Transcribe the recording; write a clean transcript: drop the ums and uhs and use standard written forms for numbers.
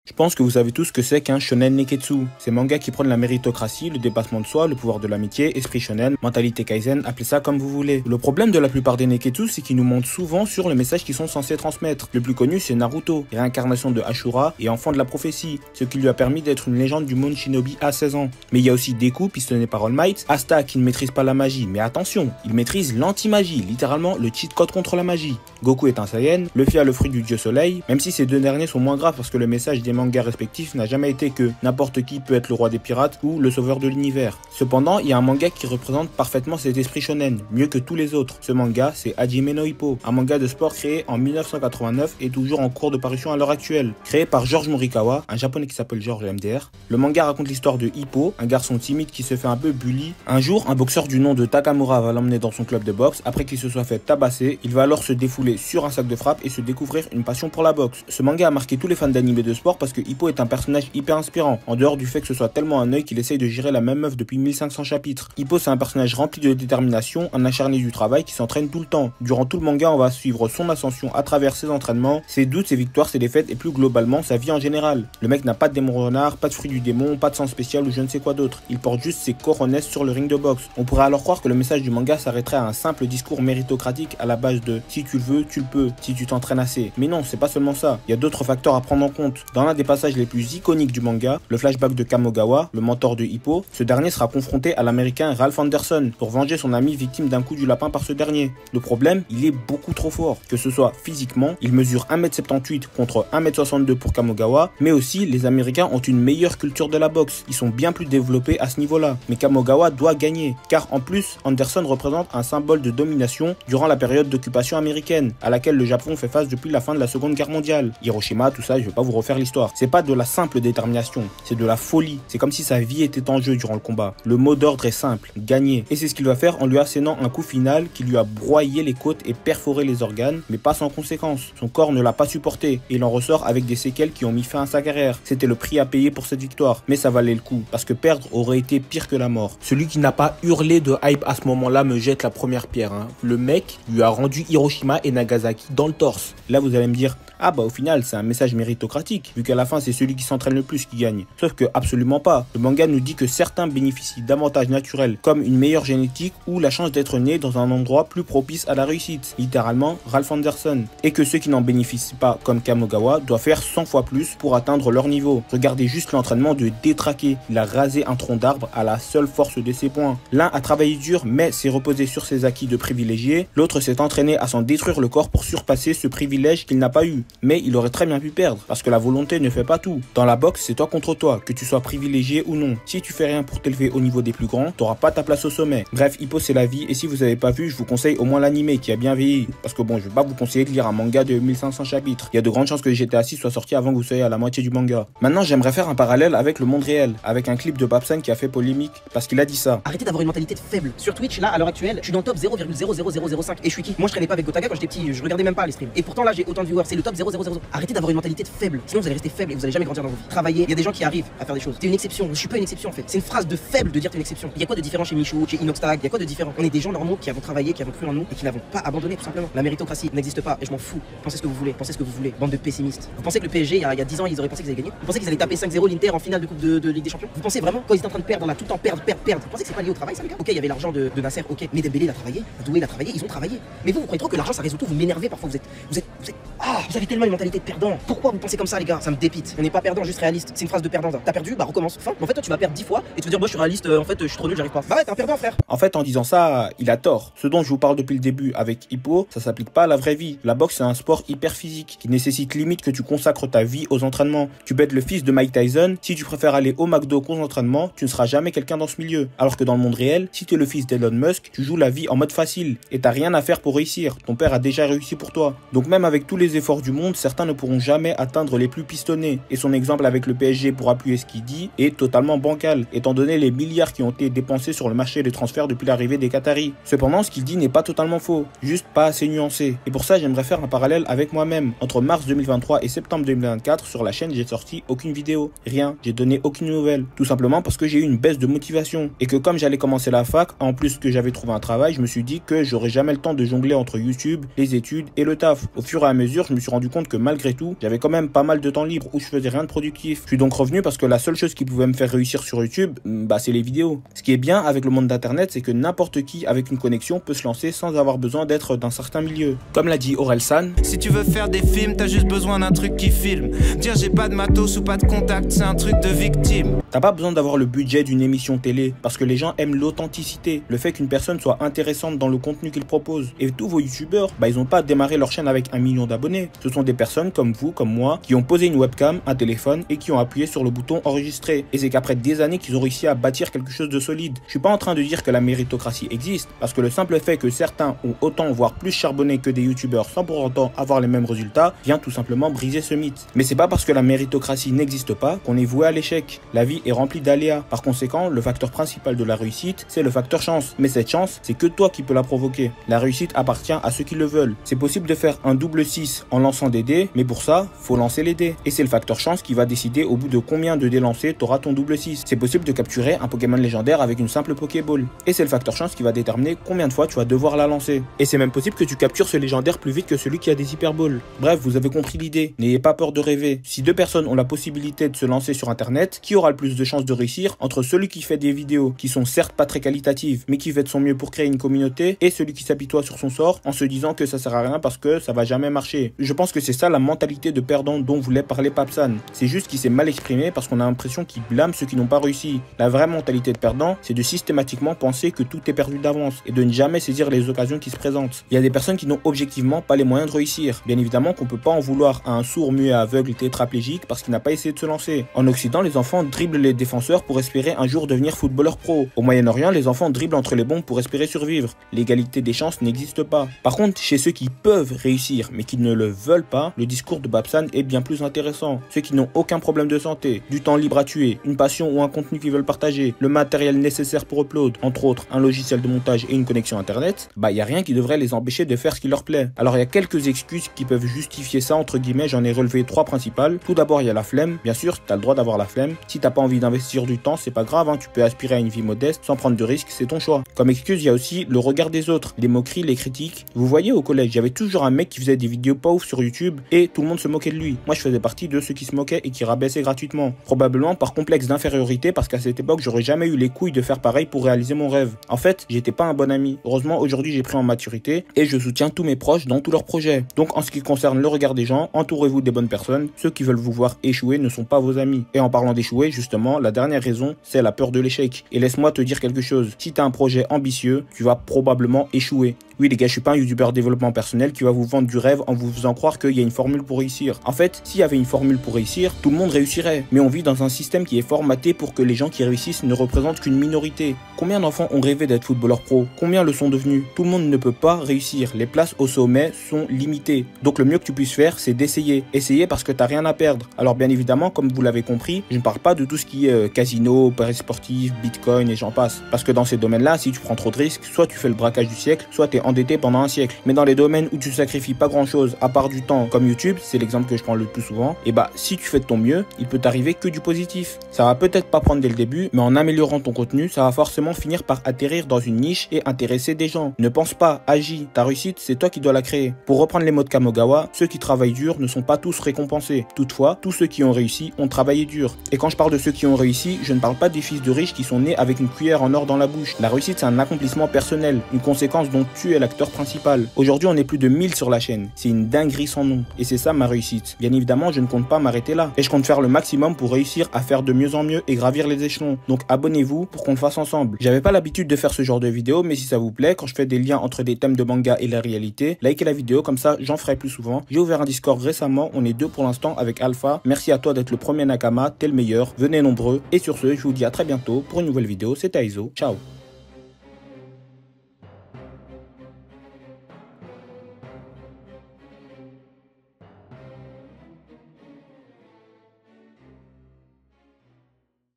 Je pense que vous savez tous ce que c'est qu'un shonen neketsu. Ces mangas qui prennent la méritocratie, le dépassement de soi, le pouvoir de l'amitié, esprit shonen, mentalité kaizen, appelez ça comme vous voulez. Le problème de la plupart des neketsu, c'est qu'ils nous montrent souvent sur le message qu'ils sont censés transmettre. Le plus connu, c'est Naruto, réincarnation de Ashura et enfant de la prophétie, ce qui lui a permis d'être une légende du monde shinobi à 16 ans. Mais il y a aussi Deku, pistonné par All Might, Asta qui ne maîtrise pas la magie, mais attention, il maîtrise l'anti-magie, littéralement le cheat code contre la magie. Goku est un Saiyan, Luffy a le fruit du dieu soleil, même si ces deux derniers sont moins graves parce que le message des mangas respectifs n'a jamais été que n'importe qui peut être le roi des pirates ou le sauveur de l'univers. Cependant, il y a un manga qui représente parfaitement cet esprit shonen, mieux que tous les autres. Ce manga, c'est Hajime no Ippo, un manga de sport créé en 1989 et toujours en cours de parution à l'heure actuelle. Créé par George Morikawa, un japonais qui s'appelle George MDR. Le manga raconte l'histoire de Ippo, un garçon timide qui se fait un peu bully. Un jour, un boxeur du nom de Takamura va l'emmener dans son club de boxe. Après qu'il se soit fait tabasser, il va alors se défouler sur un sac de frappe et se découvrir une passion pour la boxe. Ce manga a marqué tous les fans d'anime et de sport parce que Ippo est un personnage hyper inspirant, en dehors du fait que ce soit tellement un œil qu'il essaye de gérer la même meuf depuis 1500 chapitres. Ippo, c'est un personnage rempli de détermination, un acharné du travail qui s'entraîne tout le temps. Durant tout le manga, on va suivre son ascension à travers ses entraînements, ses doutes, ses victoires, ses défaites et plus globalement sa vie en général. Le mec n'a pas de démon renard, pas de fruit du démon, pas de sang spécial ou je ne sais quoi d'autre. Il porte juste ses coronets sur le ring de boxe. On pourrait alors croire que le message du manga s'arrêterait à un simple discours méritocratique à la base de si tu le veux, tu le peux, si tu t'entraînes assez. Mais non, c'est pas seulement ça. Il y a d'autres facteurs à prendre en compte. Dans l'un des passages les plus iconiques du manga, le flashback de Kamogawa, le mentor de Ippo, ce dernier sera confronté à l'américain Ralph Anderson pour venger son ami victime d'un coup du lapin par ce dernier. Le problème, il est beaucoup trop fort. Que ce soit physiquement, il mesure 1m78 contre 1m62 pour Kamogawa, mais aussi les Américains ont une meilleure culture de la boxe. Ils sont bien plus développés à ce niveau-là. Mais Kamogawa doit gagner, car en plus, Anderson représente un symbole de domination durant la période d'occupation américaine, à laquelle le Japon fait face depuis la fin de la Seconde Guerre mondiale. Hiroshima, tout ça, je vais pas vous refaire l'histoire. C'est pas de la simple détermination, c'est de la folie. C'est comme si sa vie était en jeu durant le combat. Le mot d'ordre est simple, gagner. Et c'est ce qu'il va faire en lui assénant un coup final qui lui a broyé les côtes et perforé les organes, mais pas sans conséquence. Son corps ne l'a pas supporté et il en ressort avec des séquelles qui ont mis fin à sa carrière. C'était le prix à payer pour cette victoire, mais ça valait le coup, parce que perdre aurait été pire que la mort. Celui qui n'a pas hurlé de hype à ce moment-là me jette la première pierre. Le mec lui a rendu Hiroshima et Nagasaki dans le torse. Là vous allez me dire, ah bah au final c'est un message méritocratique, vu qu'à la fin c'est celui qui s'entraîne le plus qui gagne. Sauf que absolument pas. Le manga nous dit que certains bénéficient d'avantages naturels, comme une meilleure génétique ou la chance d'être né dans un endroit plus propice à la réussite, littéralement Ralph Anderson. Et que ceux qui n'en bénéficient pas, comme Kamogawa, doivent faire 100 fois plus pour atteindre leur niveau. Regardez juste l'entraînement de Détraqué. Il a rasé un tronc d'arbre à la seule force de ses poings. L'un a travaillé dur mais s'est reposé sur ses acquis de privilégié, l'autre s'est entraîné à s'en détruire le corps pour surpasser ce privilège qu'il n'a pas eu. Mais il aurait très bien pu perdre, parce que la volonté ne fait pas tout. Dans la boxe, c'est toi contre toi, que tu sois privilégié ou non. Si tu fais rien pour t'élever au niveau des plus grands, t'auras pas ta place au sommet. Bref, Ippo c'est la vie, et si vous avez pas vu, je vous conseille au moins l'anime qui a bien vieilli. Parce que bon, je vais pas vous conseiller de lire un manga de 1500 chapitres. Il y a de grandes chances que GTA 6 soit sorti avant que vous soyez à la moitié du manga. Maintenant, j'aimerais faire un parallèle avec le monde réel, avec un clip de Babsan qui a fait polémique, parce qu'il a dit ça. Arrêtez d'avoir une mentalité de faible. Sur Twitch, là, à l'heure actuelle, je suis dans le top 0,00005. Et je suis qui? Moi, je traînais pas avec Gotaga quand j'étais petit, je regardais même pas les streams. Et pourtant, là, j'ai autant de viewers, c'est le top 0,000. Arrêtez d'avoir une mentalité de faible, sinon vous allez rester faible et vous allez jamais grandir dans vos vies. Travaillez, il y a des gens qui arrivent à faire des choses. T'es une exception, je suis pas une exception en fait. C'est une phrase de faible de dire t'es une exception. Il y a quoi de différent chez Michou, chez Inoxtag, il y a quoi de différent? On est des gens normaux qui avons travaillé, qui avons cru en nous et qui n'avons pas abandonné tout simplement. La méritocratie n'existe pas et je m'en fous. Pensez ce que vous voulez, pensez ce que vous voulez. Bande de pessimistes. Vous pensez que le PSG, il y a 10 ans, ils auraient pensé qu'ils allaient gagner? Vous pensez qu'ils allaient taper 5-0 l'Inter en finale de Coupe de Ligue des Champions? Vous pensez vraiment quand ils étaient en train de perdre, là, tout le temps perdre? Vous pensez que c'est pas lié au travail ça les gars? Ok, il y avait l'argent de Nasser, ok, mais Dembélé il a travaillé, Doué il a travaillé, ils ont travaillé. Mais vous croyez trop que l'argent ça résout tout? Vous m'énervez parfois, vous avez tellement une mentalité de perdant. Pourquoi vous pensez comme ça les gars? Ça me dépite. On n'est pas perdant, juste réaliste. C'est une phrase de perdant. T'as perdu, bah recommence. Fin. En fait toi tu vas perdre 10 fois et tu vas dire moi je suis réaliste, en fait je suis trop nul, j'arrive pas. Bah ouais, t'es un perdant frère. En fait en disant ça, il a tort. Ce dont je vous parle depuis le début avec Ippo, ça s'applique pas à la vraie vie. La boxe c'est un sport hyper physique qui nécessite limite que tu consacres ta vie aux entraînements. Tu peux être le fils de Mike Tyson, si tu préfères aller au McDo qu'aux entraînements, tu ne seras jamais quelqu'un dans ce milieu. Alors que dans le monde réel, si tu es le fils d'Elon Musk, tu joues la vie en mode facile et t'as rien à faire pour réussir. Ton père a déjà réussi pour toi. Donc même avec tous les efforts du monde, certains ne pourront jamais atteindre les plus pistonnés. Et son exemple avec le PSG pour appuyer ce qu'il dit est totalement bancal, étant donné les milliards qui ont été dépensés sur le marché des transferts depuis l'arrivée des Qataris. Cependant, ce qu'il dit n'est pas totalement faux, juste pas assez nuancé. Et pour ça, j'aimerais faire un parallèle avec moi-même. Entre mars 2023 et septembre 2024, sur la chaîne, j'ai sorti aucune vidéo. Rien, j'ai donné aucune nouvelle. Tout simplement parce que j'ai eu une baisse de motivation. Et que comme j'allais commencer la fac, en plus que j'avais trouvé un travail, je me suis dit que j'aurais jamais le temps de jongler entre YouTube, les études et le taf. Au fur et à mesure, je me suis rendu rendu compte que malgré tout, j'avais quand même pas mal de temps libre où je faisais rien de productif. Je suis donc revenu parce que la seule chose qui pouvait me faire réussir sur YouTube, c'est les vidéos. Ce qui est bien avec le monde d'internet, c'est que n'importe qui avec une connexion peut se lancer sans avoir besoin d'être d'un certain milieu. Comme l'a dit Orelsan, si tu veux faire des films, t'as juste besoin d'un truc qui filme. Dire j'ai pas de matos ou pas de contact, c'est un truc de victime. T'as pas besoin d'avoir le budget d'une émission télé, parce que les gens aiment l'authenticité, le fait qu'une personne soit intéressante dans le contenu qu'il propose. Et tous vos youtubeurs, ils ont pas démarré leur chaîne avec 1 million d'abonnés. Ce sont des personnes comme vous, comme moi, qui ont posé une webcam, un téléphone et qui ont appuyé sur le bouton enregistrer. Et c'est qu'après des années qu'ils ont réussi à bâtir quelque chose de solide. Je suis pas en train de dire que la méritocratie existe, parce que le simple fait que certains ont autant voire plus charbonné que des youtubeurs sans pour autant avoir les mêmes résultats, vient tout simplement briser ce mythe. Mais c'est pas parce que la méritocratie n'existe pas qu'on est voué à l'échec. La vie est remplie d'aléas. Par conséquent, le facteur principal de la réussite, c'est le facteur chance. Mais cette chance, c'est que toi qui peux la provoquer. La réussite appartient à ceux qui le veulent. C'est possible de faire un double 6 en lançant des dés, mais pour ça, faut lancer les dés. Et c'est le facteur chance qui va décider au bout de combien de dés lancés t'auras ton double 6. C'est possible de capturer un Pokémon légendaire avec une simple Pokéball. Et c'est le facteur chance qui va déterminer combien de fois tu vas devoir la lancer. Et c'est même possible que tu captures ce légendaire plus vite que celui qui a des hyperballs. Bref, vous avez compris l'idée. N'ayez pas peur de rêver. Si deux personnes ont la possibilité de se lancer sur internet, qui aura le plus de chances de réussir entre celui qui fait des vidéos qui sont certes pas très qualitatives, mais qui fait de son mieux pour créer une communauté, et celui qui s'apitoie sur son sort en se disant que ça sert à rien parce que ça va jamais marcher. Je pense que c'est ça la mentalité de perdant dont voulait parler Papsan. C'est juste qu'il s'est mal exprimé parce qu'on a l'impression qu'il blâme ceux qui n'ont pas réussi. La vraie mentalité de perdant, c'est de systématiquement penser que tout est perdu d'avance et de ne jamais saisir les occasions qui se présentent. Il y a des personnes qui n'ont objectivement pas les moyens de réussir. Bien évidemment qu'on peut pas en vouloir à un sourd, muet, aveugle, tétraplégique parce qu'il n'a pas essayé de se lancer. En Occident, les enfants dribblent les défenseurs pour espérer un jour devenir footballeur pro. Au Moyen-Orient, les enfants dribblent entre les bombes pour espérer survivre. L'égalité des chances n'existe pas. Par contre, chez ceux qui peuvent réussir mais qui ne le veulent pas, le discours de Babsan est bien plus intéressant. Ceux qui n'ont aucun problème de santé, du temps libre à tuer, une passion ou un contenu qu'ils veulent partager, le matériel nécessaire pour upload, entre autres un logiciel de montage et une connexion internet, y a rien qui devrait les empêcher de faire ce qui leur plaît. Alors il y a quelques excuses qui peuvent justifier ça, entre guillemets, j'en ai relevé 3 principales. Tout d'abord, il y a la flemme. Bien sûr, t'as le droit d'avoir la flemme. Si t'as pas envie d'investir du temps, c'est pas grave, tu peux aspirer à une vie modeste sans prendre de risques, c'est ton choix. Comme excuse, il y a aussi le regard des autres, les moqueries, les critiques. Vous voyez, au collège, j'avais toujours un mec qui faisait des vidéos pas ouf sur YouTube et tout le monde se moquait de lui. Moi, je faisais partie de ceux qui se moquaient et qui rabaissaient gratuitement. Probablement par complexe d'infériorité parce qu'à cette époque, j'aurais jamais eu les couilles de faire pareil pour réaliser mon rêve. En fait, j'étais pas un bon ami. Heureusement, aujourd'hui, j'ai pris en maturité et je soutiens tous mes proches dans tous leurs projets. Donc, en ce qui concerne le regard des gens, entourez-vous des bonnes personnes. Ceux qui veulent vous voir échouer ne sont pas vos amis. Et en parlant d'échouer, justement, la dernière raison, c'est la peur de l'échec. Et laisse-moi te dire quelque chose. Si t'as un projet ambitieux, tu vas probablement échouer. Oui les gars, je suis pas un youtubeur développement personnel qui va vous vendre du rêve en vous faisant croire qu'il y a une formule pour réussir. En fait, s'il y avait une formule pour réussir, tout le monde réussirait. Mais on vit dans un système qui est formaté pour que les gens qui réussissent ne représentent qu'une minorité. Combien d'enfants ont rêvé d'être footballeurs pro? Combien le sont devenus? Tout le monde ne peut pas réussir. Les places au sommet sont limitées. Donc le mieux que tu puisses faire, c'est d'essayer. Essayer parce que t'as rien à perdre. Alors bien évidemment, comme vous l'avez compris, je ne parle pas de tout ce qui est casino, paris sportif, bitcoin et j'en passe. Parce que dans ces domaines-là, si tu prends trop de risques, soit tu fais le braquage du siècle, soit t'es endetté pendant un siècle. Mais dans les domaines où tu sacrifies pas grand chose à part du temps, comme YouTube, c'est l'exemple que je prends le plus souvent, et si tu fais de ton mieux, il peut t'arriver que du positif. Ça va peut-être pas prendre dès le début, mais en améliorant ton contenu, ça va forcément finir par atterrir dans une niche et intéresser des gens. Ne pense pas, agis. Ta réussite, c'est toi qui dois la créer. Pour reprendre les mots de Kamogawa, ceux qui travaillent dur ne sont pas tous récompensés. Toutefois, tous ceux qui ont réussi ont travaillé dur. Et quand je parle de ceux qui ont réussi, je ne parle pas des fils de riches qui sont nés avec une cuillère en or dans la bouche. La réussite, c'est un accomplissement personnel, une conséquence dont tu es l'acteur principal. Aujourd'hui, on est plus de 1000 sur la chaîne. C'est une dinguerie sans nom. Et c'est ça ma réussite. Bien évidemment, je ne compte pas m'arrêter là. Et je compte faire le maximum pour réussir à faire de mieux en mieux et gravir les échelons. Donc abonnez-vous pour qu'on le fasse ensemble. J'avais pas l'habitude de faire ce genre de vidéo, mais si ça vous plaît, quand je fais des liens entre des thèmes de manga et la réalité, likez la vidéo, comme ça j'en ferai plus souvent. J'ai ouvert un Discord récemment, on est 2 pour l'instant avec Alpha. Merci à toi d'être le premier Nakama, t'es le meilleur, venez nombreux. Et sur ce, je vous dis à très bientôt pour une nouvelle vidéo, c'était Aizo, ciao.